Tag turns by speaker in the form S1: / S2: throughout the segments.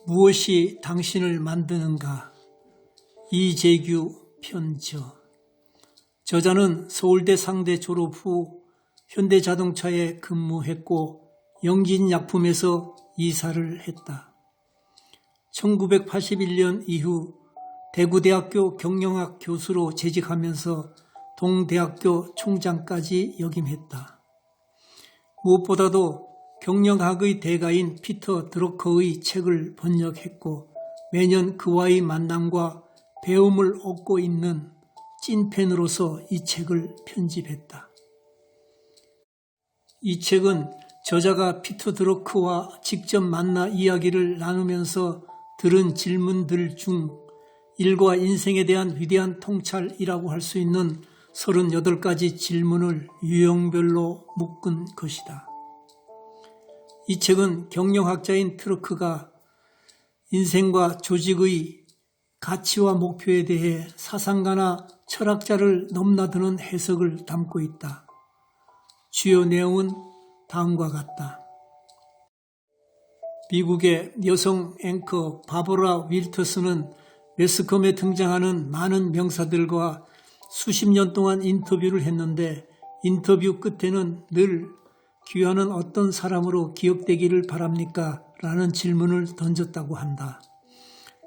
S1: 무엇이 당신을 만드는가? 이재규 편저. 저자는 서울대 상대 졸업 후 현대자동차에 근무했고 영진약품에서 이사를 했다. 1981년 이후 대구대학교 경영학 교수로 재직하면서 동대학교 총장까지 역임했다. 무엇보다도 경영학의 대가인 피터 드러커의 책을 번역했고 매년 그와의 만남과 배움을 얻고 있는 찐팬으로서 이 책을 편집했다. 이 책은 저자가 피터 드러커와 직접 만나 이야기를 나누면서 들은 질문들 중 일과 인생에 대한 위대한 통찰이라고 할 수 있는 38가지 질문을 유형별로 묶은 것이다. 이 책은 경영학자인 트러크가 인생과 조직의 가치와 목표에 대해 사상가나 철학자를 넘나드는 해석을 담고 있다. 주요 내용은 다음과 같다. 미국의 여성 앵커 바버라 윌터스는 매스컴에 등장하는 많은 명사들과 수십 년 동안 인터뷰를 했는데 인터뷰 끝에는 늘 귀하는 어떤 사람으로 기억되기를 바랍니까? 라는 질문을 던졌다고 한다.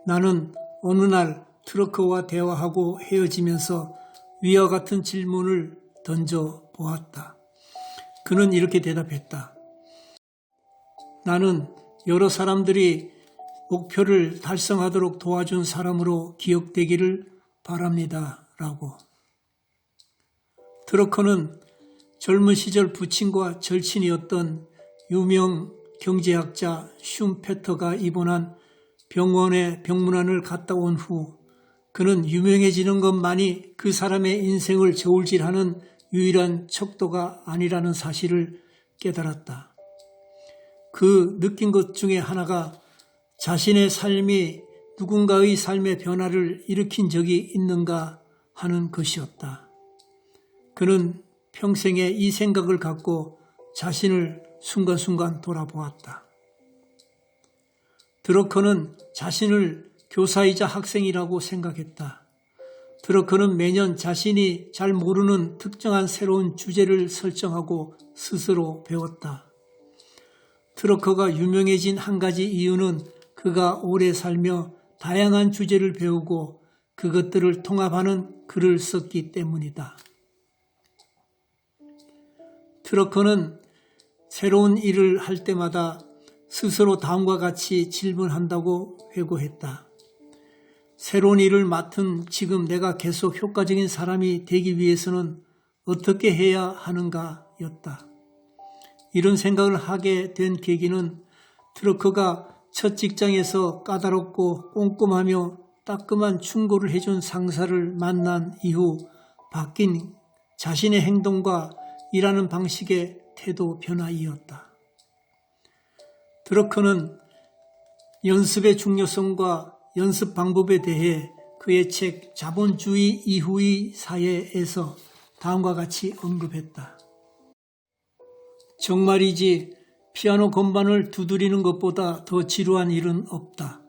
S1: 나는 어느 날 트러커와 대화하고 헤어지면서 위와 같은 질문을 던져보았다. 그는 이렇게 대답했다. 나는 여러 사람들이 목표를 달성하도록 도와준 사람으로 기억되기를 바랍니다. 라고. 트러커는 젊은 시절 부친과 절친이었던 유명 경제학자 슌페터가 입원한 병원에 병문안을 갔다 온 후 그는 유명해지는 것만이 그 사람의 인생을 저울질하는 유일한 척도가 아니라는 사실을 깨달았다. 그 느낀 것 중에 하나가 자신의 삶이 누군가의 삶의 변화를 일으킨 적이 있는가 하는 것이었다. 그는 평생에 이 생각을 갖고 자신을 순간순간 돌아보았다. 드러커는 자신을 교사이자 학생이라고 생각했다. 드러커는 매년 자신이 잘 모르는 특정한 새로운 주제를 설정하고 스스로 배웠다. 드러커가 유명해진 한 가지 이유는 그가 오래 살며 다양한 주제를 배우고 그것들을 통합하는 글을 썼기 때문이다. 트러커는 새로운 일을 할 때마다 스스로 다음과 같이 질문한다고 회고했다. 새로운 일을 맡은 지금 내가 계속 효과적인 사람이 되기 위해서는 어떻게 해야 하는가 였다. 이런 생각을 하게 된 계기는 트러커가 첫 직장에서 까다롭고 꼼꼼하며 따끔한 충고를 해준 상사를 만난 이후 바뀐 자신의 행동과 일하는 방식의 태도 변화이었다. 드러커는 연습의 중요성과 연습 방법에 대해 그의 책 자본주의 이후의 사회에서 다음과 같이 언급했다. 정말이지 피아노 건반을 두드리는 것보다 더 지루한 일은 없다.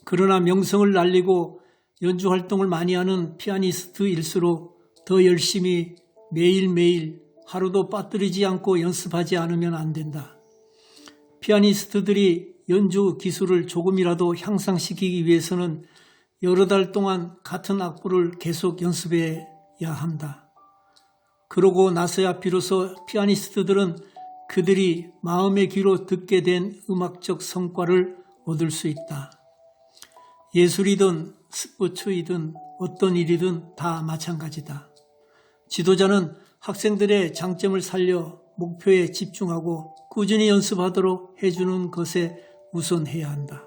S1: 그러나 명성을 날리고 연주 활동을 많이 하는 피아니스트일수록 더 열심히 매일매일 하루도 빠뜨리지 않고 연습하지 않으면 안 된다. 피아니스트들이 연주 기술을 조금이라도 향상시키기 위해서는 여러 달 동안 같은 악보를 계속 연습해야 한다. 그러고 나서야 비로소 피아니스트들은 그들이 마음의 귀로 듣게 된 음악적 성과를 얻을 수 있다. 예술이든 스포츠이든 어떤 일이든 다 마찬가지다. 지도자는 학생들의 장점을 살려 목표에 집중하고 꾸준히 연습하도록 해주는 것에 우선해야 한다.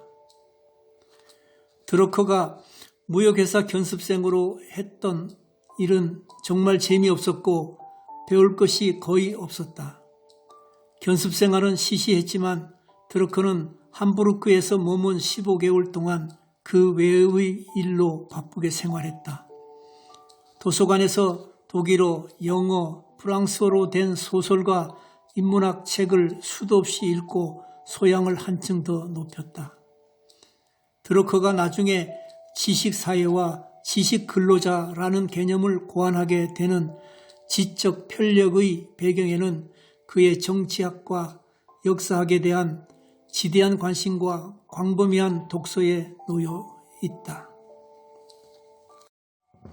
S1: 드러커가 무역회사 견습생으로 했던 일은 정말 재미없었고 배울 것이 거의 없었다. 견습생활은 시시했지만 드러커는 함부르크에서 머문 15개월 동안 그 외의 일로 바쁘게 생활했다. 도서관에서 독일어, 영어, 프랑스어로 된 소설과 인문학 책을 수도 없이 읽고 소양을 한층 더 높였다. 드러커가 나중에 지식사회와 지식근로자라는 개념을 고안하게 되는 지적 편력의 배경에는 그의 정치학과 역사학에 대한 지대한 관심과 광범위한 독서에 놓여 있다.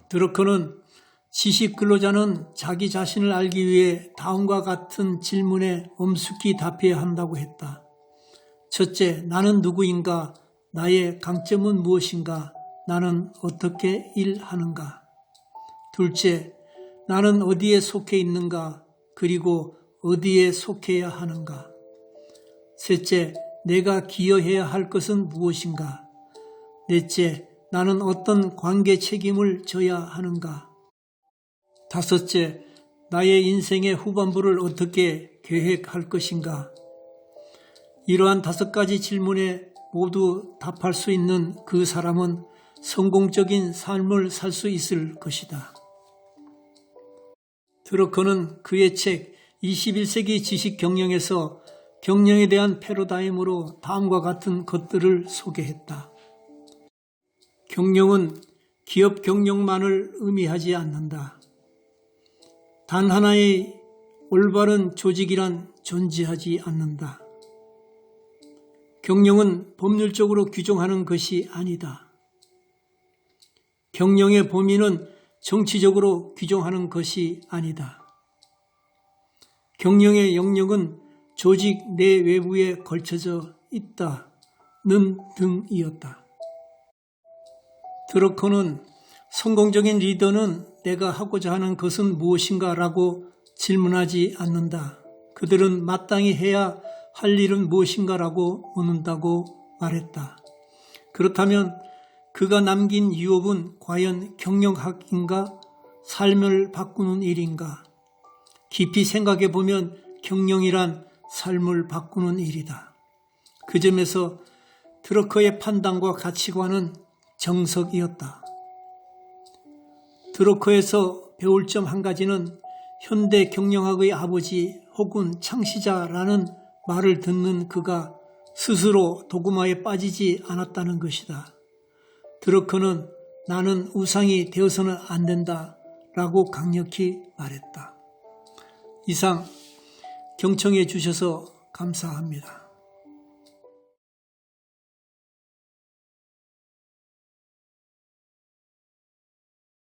S1: 드러커는 지식근로자는 자기 자신을 알기 위해 다음과 같은 질문에 엄숙히 답해야 한다고 했다. 첫째, 나는 누구인가? 나의 강점은 무엇인가? 나는 어떻게 일하는가? 둘째, 나는 어디에 속해 있는가? 그리고 어디에 속해야 하는가? 셋째, 내가 기여해야 할 것은 무엇인가? 넷째, 나는 어떤 관계 책임을 져야 하는가? 다섯째, 나의 인생의 후반부를 어떻게 계획할 것인가? 이러한 5가지 질문에 모두 답할 수 있는 그 사람은 성공적인 삶을 살 수 있을 것이다. 드러커는 그의 책 21세기 지식 경영에서 경영에 대한 패러다임으로 다음과 같은 것들을 소개했다. 경영은 기업 경영만을 의미하지 않는다. 단 하나의 올바른 조직이란 존재하지 않는다. 경영은 법률적으로 규정하는 것이 아니다. 경영의 범위는 정치적으로 규정하는 것이 아니다. 경영의 영역은 조직 내외부에 걸쳐져 있다는 등이었다. 드러커는 성공적인 리더는 내가 하고자 하는 것은 무엇인가 라고 질문하지 않는다. 그들은 마땅히 해야 할 일은 무엇인가 라고 묻는다고 말했다. 그렇다면 그가 남긴 유업은 과연 경영학인가? 삶을 바꾸는 일인가? 깊이 생각해 보면 경영이란 삶을 바꾸는 일이다. 그 점에서 드러커의 판단과 가치관은 정석이었다. 드러커에서 배울 점 한 가지는 현대 경영학의 아버지 혹은 창시자라는 말을 듣는 그가 스스로 도구마에 빠지지 않았다는 것이다. 드러커는 나는 우상이 되어서는 안 된다 라고 강력히 말했다. 이상 경청해 주셔서 감사합니다.